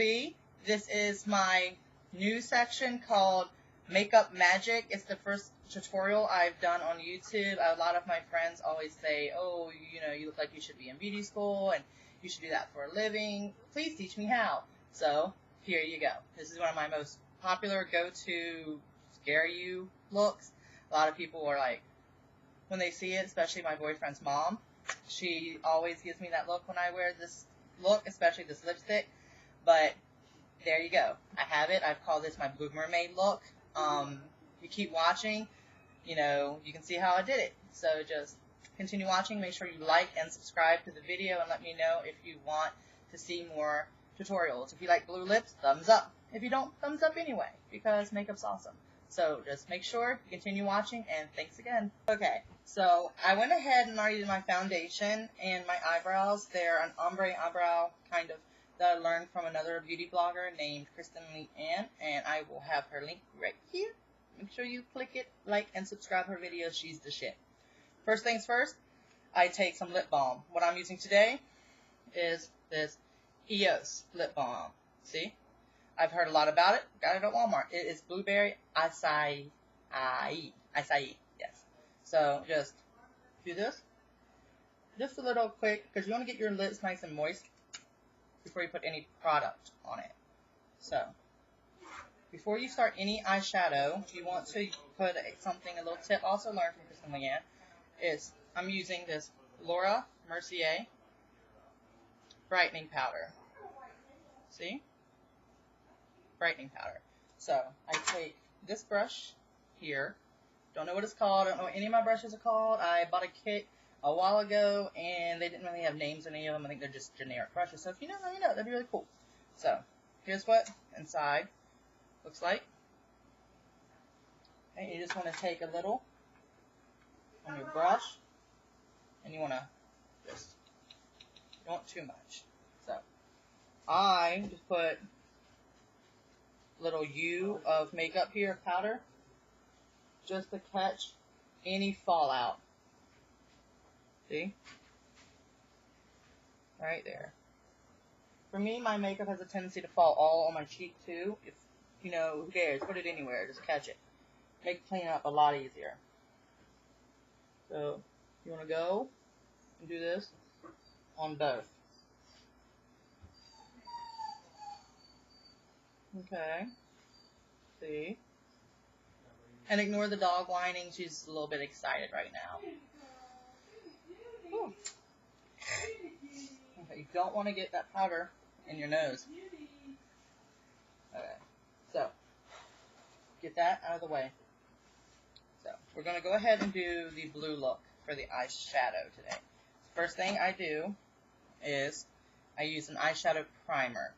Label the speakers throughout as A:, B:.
A: B. This is my new section called Makeup Magic. It's the first tutorial I've done on YouTube. A lot of my friends always say, oh, you know, you look like you should be in beauty school and you should do that for a living. Please teach me how. So here you go. This is one of my most popular go-to scare you looks. A lot of people are like, when they see it, especially my boyfriend's mom, she always gives me that look when I wear this look, especially this lipstick. But there you go. I have it. I've called this my Blue Mermaid look. You keep watching, you know, you can see how I did it. So just continue watching. Make sure you like and subscribe to the video and let me know if you want to see more tutorials. If you like blue lips, thumbs up. If you don't, thumbs up anyway, because makeup's awesome. So just make sure you continue watching, and thanks again. Okay, so I went ahead and already did my foundation and my eyebrows. They're an ombre eyebrow kind of that I learned from another beauty blogger named Kristen Lee Ann, and I will have her link right here. Make sure you click it, like, and subscribe her videos. She's the shit. First things first, I take some lip balm. What I'm using today is this EOS lip balm. See? I've heard a lot about it. Got it at Walmart. It is blueberry acai. Acai, yes. So just do this. Just a little quick, because you want to get your lips nice and moist before you put any product on it. So, before you start any eyeshadow, you want to put something, a little tip also learned from Kristen Leanne, is I'm using this Laura Mercier brightening powder. See? Brightening powder. So, I take this brush here. Don't know what it's called. I don't know what any of my brushes are called. I bought a kit a while ago, and they didn't really have names on any of them. I think they're just generic brushes. So if you know, let me know. That'd be really cool. So, here's what inside looks like. Okay, you just want to take a little on your brush, and you want to just, you don't want too much. So, I just put a little U of makeup here, powder, just to catch any fallout. See? Right there. For me, my makeup has a tendency to fall all on my cheek too. If, you know, who cares? Put it anywhere. Just catch it. Make cleaning up a lot easier. So, you want to go and do this on both. Okay. See? And ignore the dog whining. She's a little bit excited right now. Ooh. Okay, you don't want to get that powder in your nose. Okay, so get that out of the way. So we're going to go ahead and do the blue look for the eyeshadow today. First thing I do is I use an eyeshadow primer.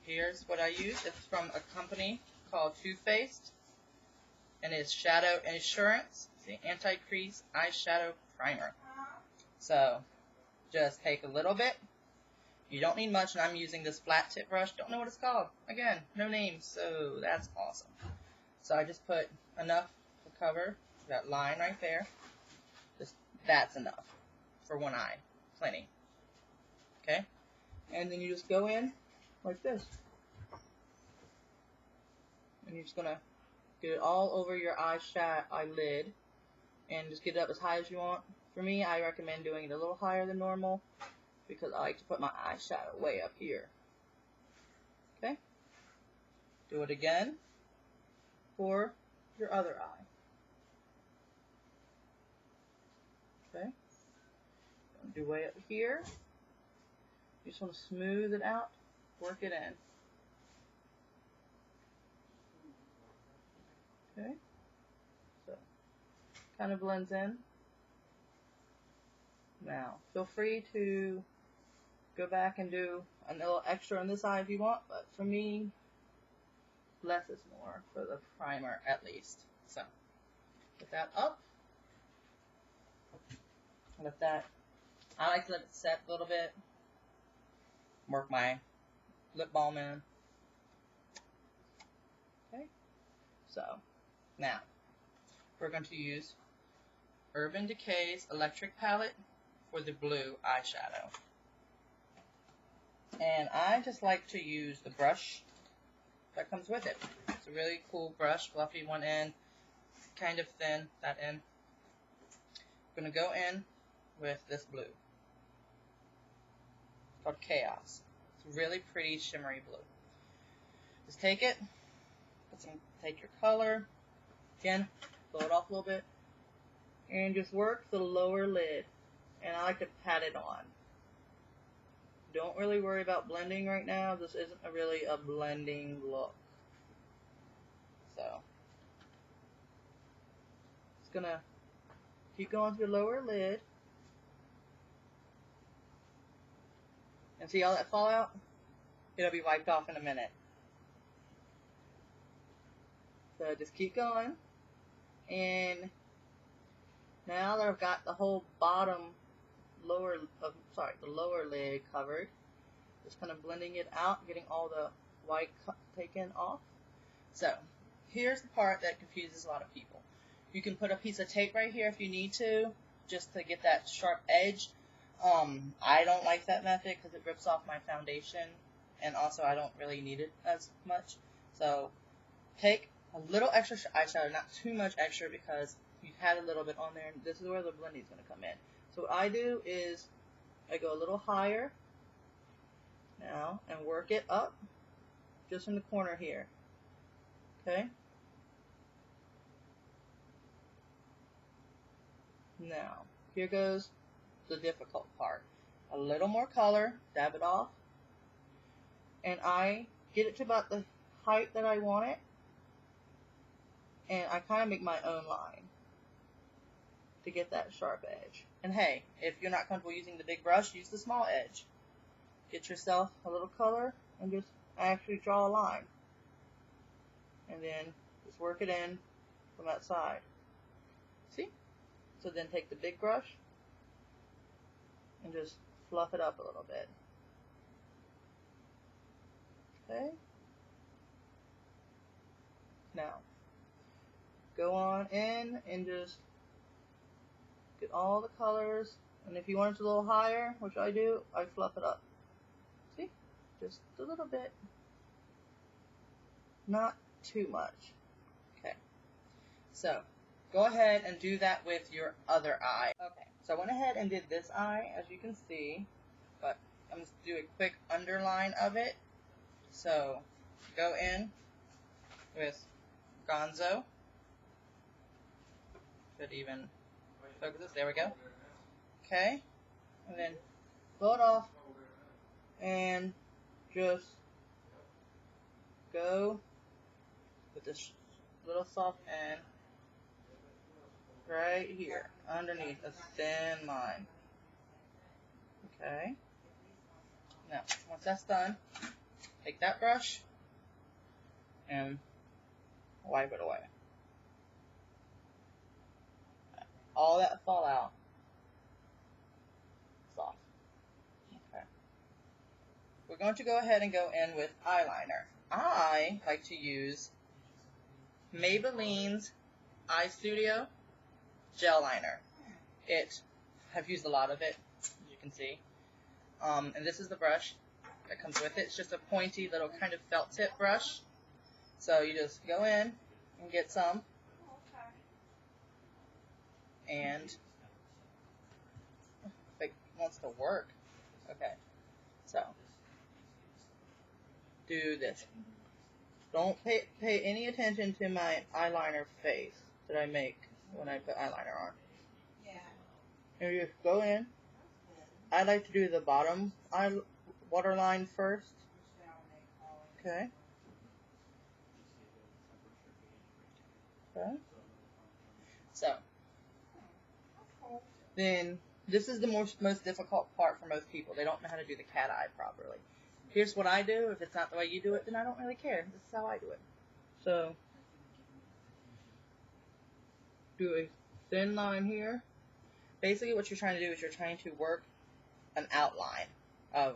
A: Here's what I use. It's from a company called Too Faced, and it's Shadow Insurance. It's the Anti-Crease Eyeshadow Primer. So, just take a little bit. You don't need much, and I'm using this flat tip brush. Don't know what it's called. Again, no name, so that's awesome. So I just put enough to cover that line right there. Just that's enough for one eye. Plenty. Okay? And then you just go in like this. And you're just going to get it all over your eyelid, and just get it up as high as you want. For me, I recommend doing it a little higher than normal because I like to put my eyeshadow way up here. Okay? Do it again for your other eye. Okay? Do way up here. You just want to smooth it out, work it in. Okay? So, kind of blends in. Now, feel free to go back and do a little extra on this eye if you want, but for me, less is more for the primer at least. So, put that up. Let that, I like to let it set a little bit. Work my lip balm in. Okay, so now we're going to use Urban Decay's Electric Palette for the blue eyeshadow. And I just like to use the brush that comes with it. It's a really cool brush, fluffy one end, kind of thin, that end. I'm going to go in with this blue. It's called Chaos. It's a really pretty shimmery blue. Just take it, take your color, again, blow it off a little bit, and just work the lower lid. And I like to pat it on. Don't really worry about blending right now. This isn't really a blending look. So, just gonna keep going through the lower lid. And see all that fallout? It'll be wiped off in a minute. So just keep going. And now that I've got the whole bottom the lower lid covered, just kind of blending it out, getting all the white taken off. So here's the part that confuses a lot of people. You can put a piece of tape right here if you need to, just to get that sharp edge. I don't like that method because it rips off my foundation, and also I don't really need it as much. So take a little extra eyeshadow, not too much extra because you had a little bit on there, and this is where the blending is going to come in. So what I do is I go a little higher now and work it up just in the corner here. Okay? Now, here goes the difficult part. A little more color, dab it off, and I get it to about the height that I want it, and I kind of make my own line to get that sharp edge. And hey, if you're not comfortable using the big brush, use the small edge. Get yourself a little color and just actually draw a line. And then just work it in from that side. See? So then take the big brush and just fluff it up a little bit. Okay? Now, go on in and just get all the colors, and if you want it a little higher, which I do, I fluff it up. See? Just a little bit. Not too much. Okay. So, go ahead and do that with your other eye. Okay. So I went ahead and did this eye, as you can see, but I'm just going to do a quick underline of it. So, go in with Gonzo. Should even focus this. There we go. Okay. And then blow it off and just go with this little soft end right here underneath a thin line. Okay. Now, once that's done, take that brush and wipe it away. All that fallout is off. Okay. We're going to go ahead and go in with eyeliner. I like to use Maybelline's Eyestudio gel liner. I've used a lot of it, as you can see. And this is the brush that comes with it. It's just a pointy little kind of felt tip brush. So you just go in and get some. And if it wants to work, okay, so do this. Don't pay any attention to my eyeliner face that I make when I put eyeliner on. And you just go in. I like to do the bottom waterline first. Okay. Okay. So. Then, this is the most difficult part for most people. They don't know how to do the cat eye properly. Here's what I do. If it's not the way you do it, then I don't really care. This is how I do it. So, do a thin line here. Basically, what you're trying to do is you're trying to work an outline of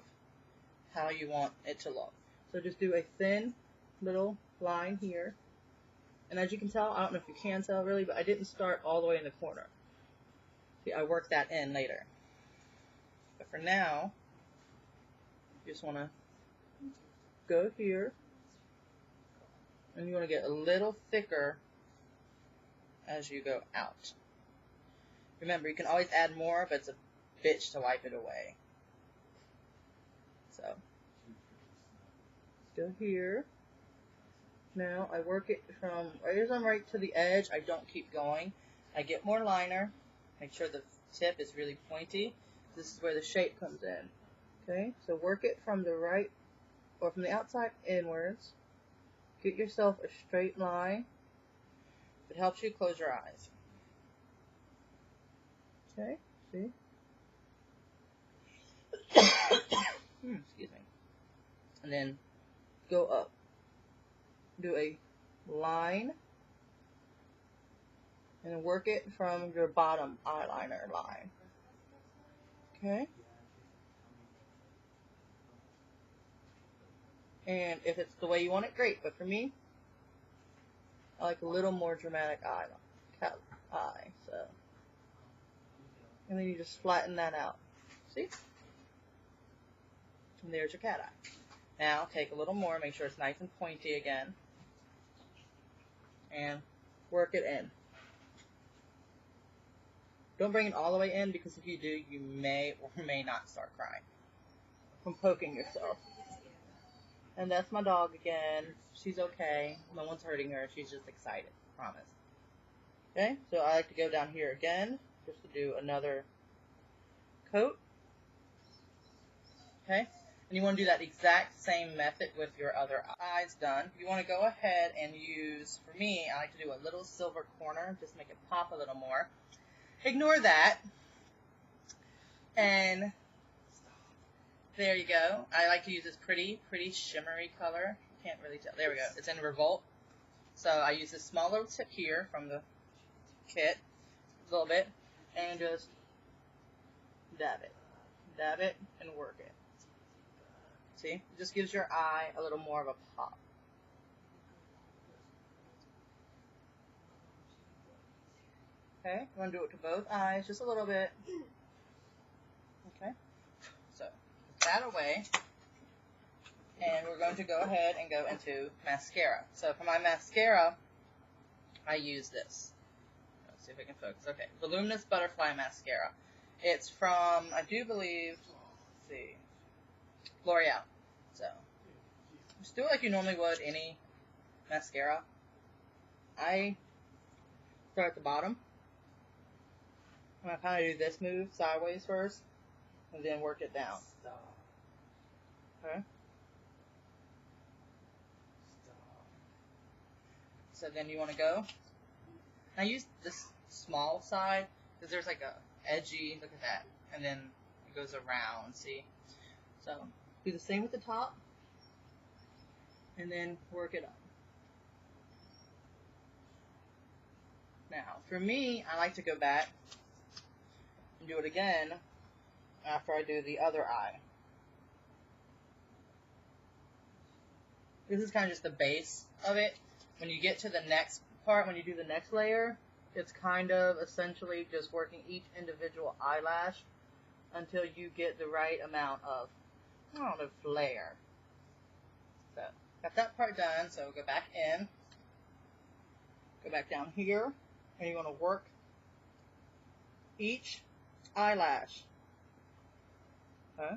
A: how you want it to look. So, just do a thin little line here. And as you can tell, I don't know if you can tell really, but I didn't start all the way in the corner. I work that in later. But for now, You just want to go here, and you want to get a little thicker as you go out. Remember, you can always add more, but it's a bitch to wipe it away. So, go here. Now, I work it from right as I'm right to the edge. I don't keep going. I get more liner. Make sure the tip is really pointy. This is where the shape comes in. Okay, so work it from the right, or from the outside inwards. Get yourself a straight line. It helps you close your eyes. Okay, see? Excuse me. And then go up. Do a line. And work it from your bottom eyeliner line. Okay? And if it's the way you want it, great. But for me, I like a little more dramatic eye. So, and then you just flatten that out. See? And there's your cat eye. Now take a little more, make sure it's nice and pointy again, and work it in. Don't bring it all the way in, because if you do, you may or may not start crying from poking yourself. And that's my dog again. She's okay. No one's hurting her. She's just excited. Promise. Okay, so I like to go down here again, just to do another coat. Okay, and you want to do that exact same method with your other eyes done. You want to go ahead and use, for me, I like to do a little silver corner, just make it pop a little more. Ignore that. And there you go. I like to use this pretty shimmery color. Can't really tell. There we go. It's in Revolt. So I use this small little tip here from the kit, a little bit, and just dab it, and work it. See? It just gives your eye a little more of a pop. Okay, I'm going to do it to both eyes, just a little bit. Okay, so put that away. And we're going to go ahead and go into mascara. So for my mascara, I use this. Let's see if I can focus. Okay, Voluminous Butterfly Mascara. It's from, I do believe, let's see, L'Oreal. So, just do it like you normally would any mascara. I start at the bottom. And I kind of do this move sideways first, and then work it down. Okay? So then you want to go. I use this small side, because there's like a edgy, look at that, and then it goes around, see? So, do the same with the top, and then work it up. Now, for me, I like to go back and do it again after I do the other eye. This is kind of just the base of it. When you get to the next part, when you do the next layer, it's kind of essentially just working each individual eyelash until you get the right amount of, I don't know, flare. So, got that part done, so go back in, go back down here, and you want to work each eyelash. Okay?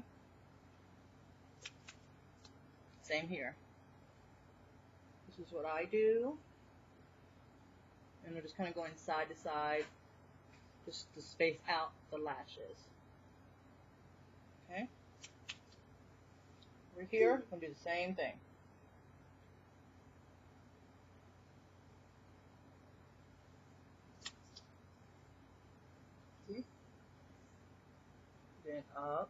A: Same here. This is what I do. And we're just kind of going side to side, just to space out the lashes. Okay? Over here, I'm going to do the same thing. See? Then up.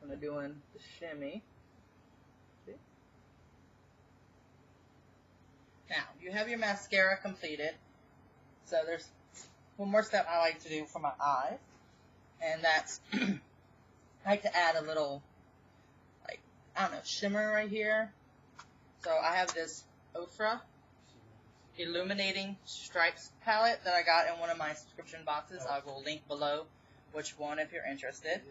A: Kind of doing the shimmy. See? Now, you have your mascara completed. So there's one more step I like to do for my eyes. And that's, I like to add a little, like, I don't know, shimmer right here. So I have this OFRA Illuminating Stripes palette that I got in one of my subscription boxes. I will link below which one if you're interested.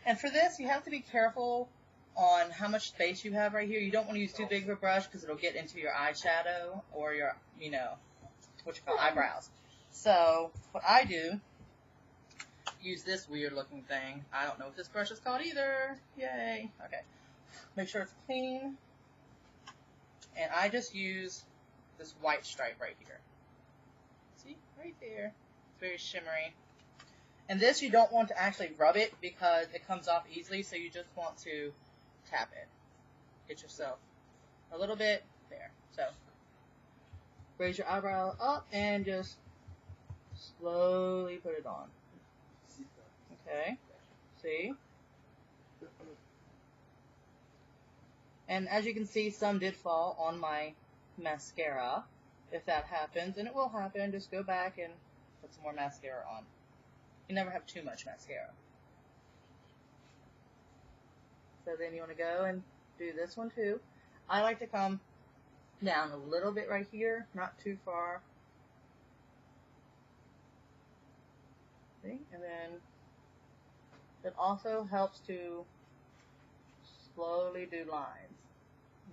A: And for this, you have to be careful on how much space you have right here. You don't want to use too big of a brush because it'll get into your eyeshadow or your, you know, what you call eyebrows. So what I do, use this weird looking thing. I don't know what this brush is called either. Yay. Okay. Make sure it's clean. And I just use this white stripe right here. See? Right there. It's very shimmery. And this you don't want to actually rub it because it comes off easily, so you just want to tap it. Get yourself a little bit there. So raise your eyebrow up and just slowly put it on. Okay, see? And as you can see, some did fall on my mascara. If that happens, and it will happen, just go back and put some more mascara on. You never have too much mascara. So then you want to go and do this one too. I like to come down a little bit right here, not too far. See? And then it also helps to slowly do lines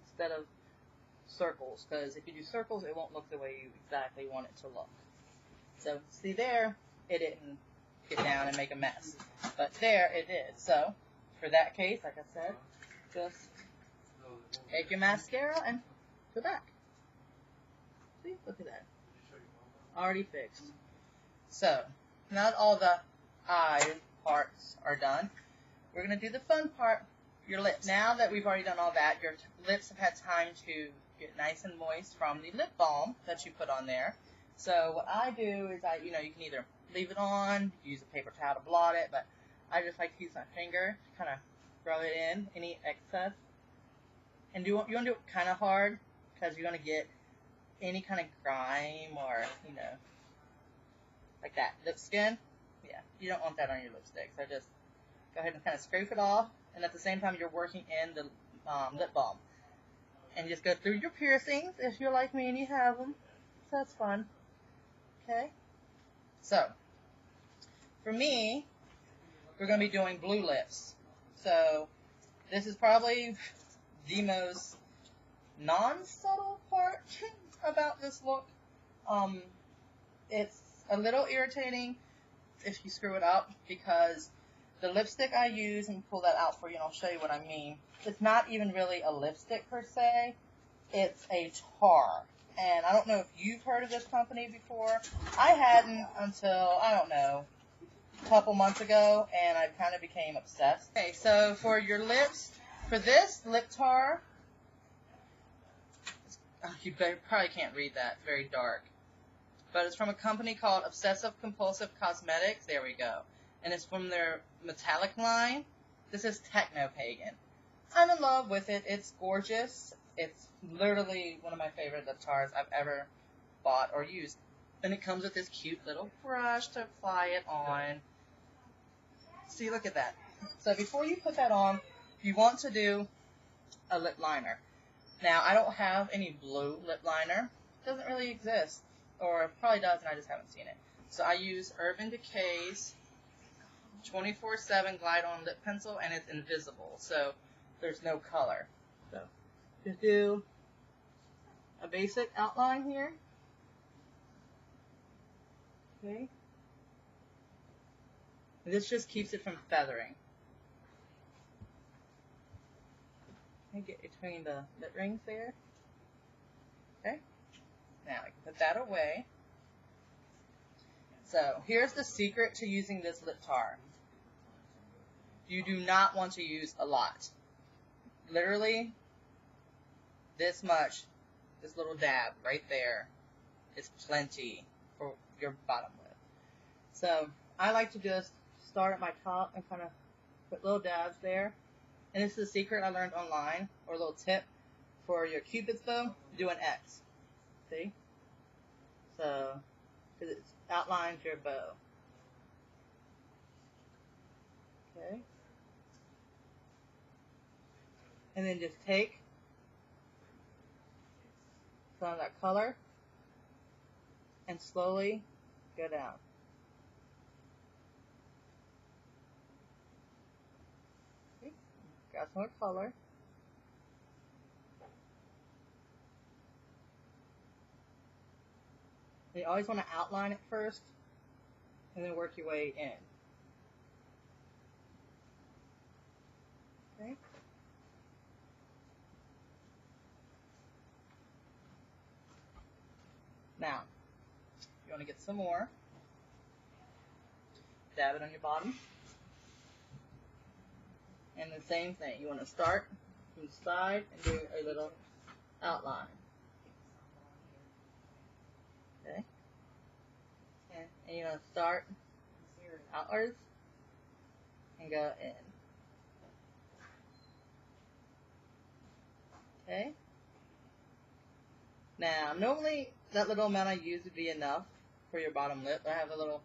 A: instead of circles, because if you do circles, it won't look the way you exactly want it to look. So see there, it didn't get down and make a mess, but there it did. So for that case, like I said, just take your mascara and go back. See, look at that, already fixed. So now that all the eye parts are done, we're going to do the fun part, your lips. Now that we've already done all that, your lips have had time to get nice and moist from the lip balm that you put on there. So what I do is you can either leave it on, use a paper towel to blot it, but I just like to use my finger to kind of rub it in, any excess. And you want to do it kind of hard because you're going to get any kind of grime or, like that. Lip skin, yeah, you don't want that on your lipstick. So just go ahead and kind of scrape it off, and at the same time you're working in the lip balm. And just go through your piercings if you're like me and you have them. So that's fun. Okay? So, for me, we're going to be doing blue lips. So, this is probably the most non-subtle part about this look. It's a little irritating if you screw it up, because the lipstick I use, and pull that out for you and I'll show you what I mean, it's not even really a lipstick per se, it's a tar. And I don't know if you've heard of this company before. I hadn't until, I don't know, a couple months ago, and I kind of became obsessed. Okay, so for your lips, for this lip tar, you probably can't read that, it's very dark. But it's from a company called Obsessive Compulsive Cosmetics, there we go. And it's from their metallic line. This is Technopagan. I'm in love with it. It's gorgeous. It's literally one of my favorite lip tars I've ever bought or used. And it comes with this cute little brush to apply it on. See, look at that. So before you put that on, you want to do a lip liner. Now, I don't have any blue lip liner. It doesn't really exist. Or it probably does, and I just haven't seen it. So I use Urban Decay's 24/7 Glide On Lip Pencil, and it's invisible, so there's no color. So just do a basic outline here. Okay. And this just keeps it from feathering. Okay, get between the lip rings there. Okay. Now I can put that away. So here's the secret to using this lip tar. You do not want to use a lot. Literally, this much, this little dab right there is plenty for your bottom lip. So I like to just start at my top and kind of put little dabs there. And this is a secret I learned online, or a little tip for your Cupid's bow. Do an X. See? So, because it outlines your bow. Okay. And then just take some of that color and slowly go down. Okay. got some more color. You always want to outline it first, and then work your way in. Okay. Now, you want to get some more. Dab it on your bottom. And the same thing. You want to start from the side and do a little outline. Okay. And you're going to start outwards and go in. Okay. Now, normally that little amount I use would be enough for your bottom lip. I have a little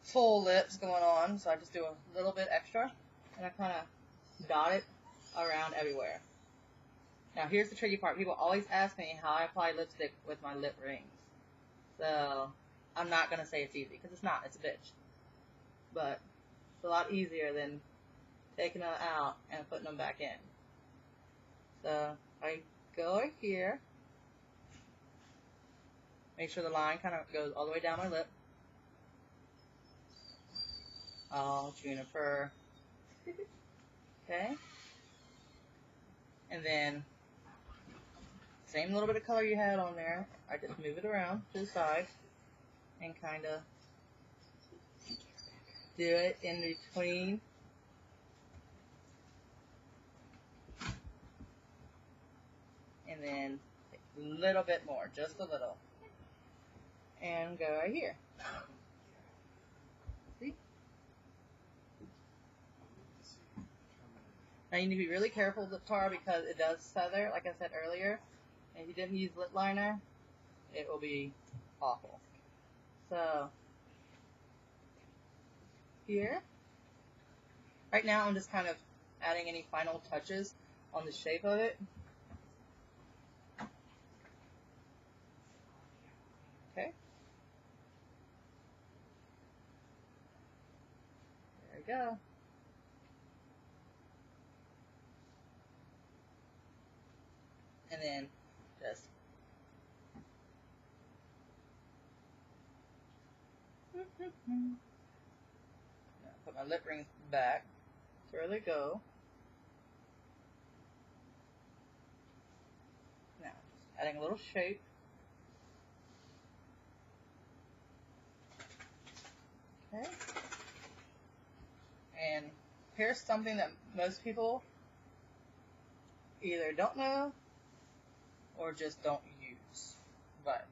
A: full lips going on, so I just do a little bit extra, and I kind of dot it around everywhere. Now, here's the tricky part. People always ask me how I apply lipstick with my lip rings. So, I'm not going to say it's easy, because it's not. It's a bitch. But it's a lot easier than taking them out and putting them back in. So, I go right here. Make sure the line kind of goes all the way down my lip. Oh, juniper. Okay. And then, same little bit of color you had on there. I just move it around to the side and kind of do it in between. And then a little bit more, just a little. And go right here. See? Now you need to be really careful with the tar because it does feather, like I said earlier. And if you didn't use lip liner, it will be awful. So, here. Right now I'm just kind of adding any final touches on the shape of it. Okay. There we go. And then just put my lip rings back to where they go. Now, just adding a little shape. Okay. And here's something that most people either don't know or just don't use. But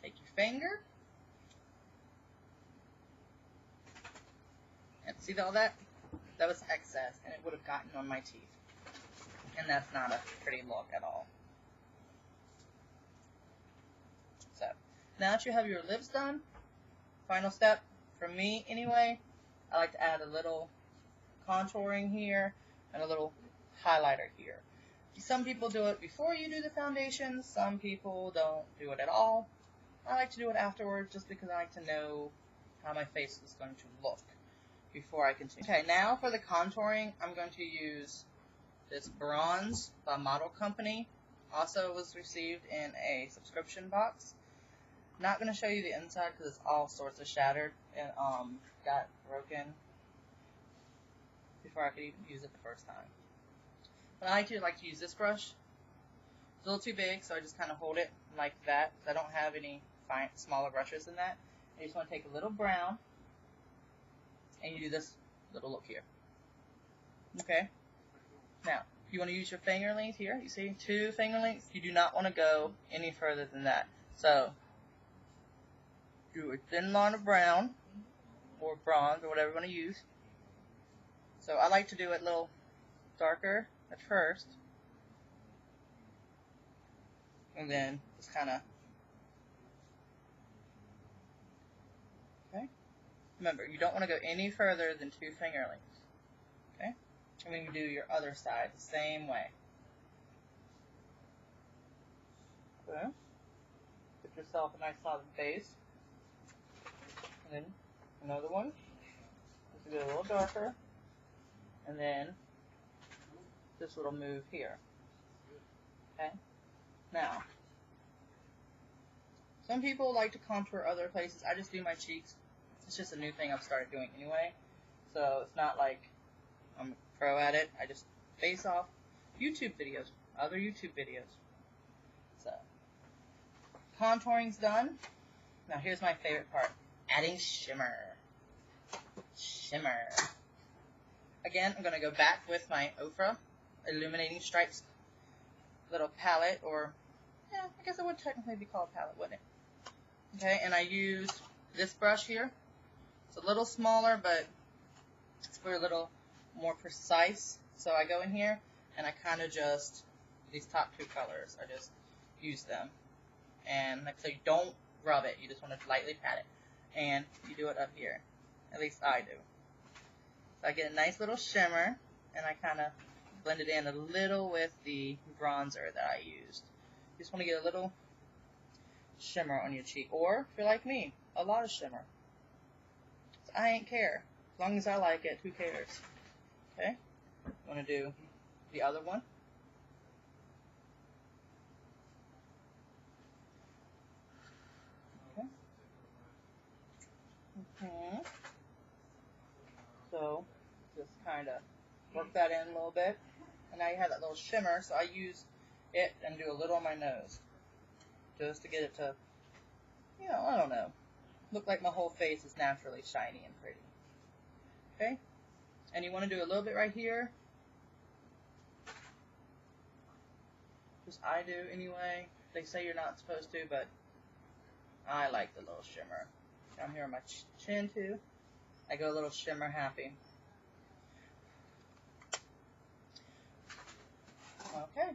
A: take your finger and see all that? That was excess and it would have gotten on my teeth. And that's not a pretty look at all. So, now that you have your lips done, final step, for me anyway, I like to add a little contouring here and a little highlighter here. Some people do it before you do the foundation, some people don't do it at all. I like to do it afterwards just because I like to know how my face is going to look before I continue. Okay, now for the contouring, I'm going to use this bronze by Model Company. Also was received in a subscription box. Not going to show you the inside because it's all sorts of shattered and got broken before I could even use it the first time. But I like to use this brush. It's a little too big, so I just kind of hold it like that. I don't have any smaller brushes than that. You just want to take a little brown, and you do this little look here. Okay? Now, you want to use your finger length here. You see, 2 finger lengths. You do not want to go any further than that. So, do a thin line of brown, or bronze, or whatever you want to use. So, I like to do it a little darker at first, and then just kind of, okay? Remember, you don't want to go any further than 2 finger lengths, okay? And then you do your other side the same way. Okay? Get yourself a nice solid base, and then another one, just do it a little darker, and then this little move here. Okay? Now, some people like to contour other places. I just do my cheeks. It's just a new thing I've started doing anyway. So it's not like I'm a pro at it. I just base off YouTube videos, other YouTube videos. So, contouring's done. Now here's my favorite part. Adding shimmer. Shimmer. Again, I'm going to go back with my OFRA Illuminating Stripes little palette, or, yeah, I guess it would technically be called a palette, wouldn't it? Okay, and I use this brush here. It's a little smaller, but it's for a little more precise. So I go in here, and I kind of just, these top two colors, I just use them. And like so, you don't rub it, you just want to lightly pat it. And you do it up here. At least I do. So I get a nice little shimmer, and I kind of blend it in a little with the bronzer that I used. You just want to get a little shimmer on your cheek. Or, if you're like me, a lot of shimmer. So I ain't care. As long as I like it, who cares? Okay? I'm going to do the other one. Okay. So, just kind of work that in a little bit. And now you have that little shimmer, so I use it and do a little on my nose. Just to get it to, you know, I don't know, look like my whole face is naturally shiny and pretty. Okay? And you want to do a little bit right here. Just I do anyway. They say you're not supposed to, but I like the little shimmer. Down here on my chin too. I go a little shimmer happy. Okay.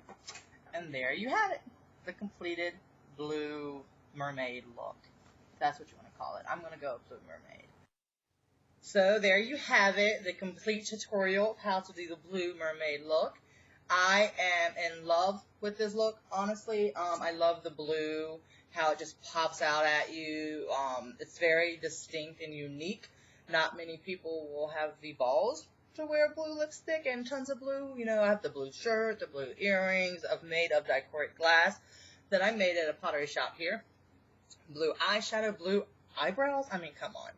A: And there you have it. The completed blue mermaid look. That's what you want to call it. I'm going to go blue mermaid. So there you have it. The complete tutorial of how to do the blue mermaid look. I am in love with this look. Honestly, I love the blue. How it just pops out at you. It's very distinct and unique. Not many people will have the balls to wear blue lipstick and tons of blue. You know, I have the blue shirt, the blue earrings. I've made of dichroic glass that I made at a pottery shop here. Blue eyeshadow, blue eyebrows. I mean, come on.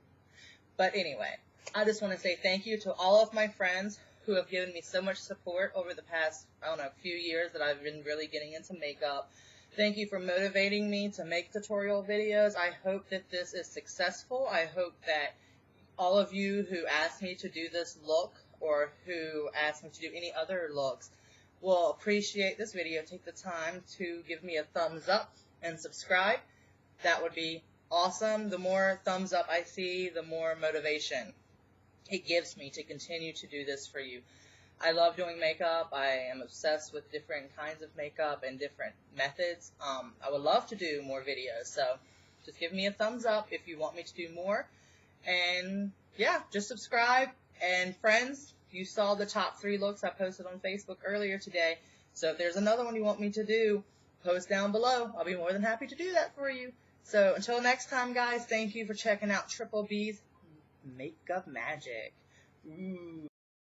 A: But anyway, I just want to say thank you to all of my friends who have given me so much support over the past, I don't know, few years that I've been really getting into makeup. Thank you for motivating me to make tutorial videos. I hope that this is successful. I hope that all of you who asked me to do this look or who asked me to do any other looks will appreciate this video. Take the time to give me a thumbs up and subscribe. That would be awesome. The more thumbs up I see, the more motivation it gives me to continue to do this for you. I love doing makeup. I am obsessed with different kinds of makeup and different methods. I would love to do more videos, so just give me a thumbs up if you want me to do more. And yeah, just subscribe. And friends, you saw the top 3 looks I posted on Facebook earlier today. So if there's another one you want me to do, post down below. I'll be more than happy to do that for you. So until next time, guys, thank you for checking out Triple B's Makeup Magic. Ooh.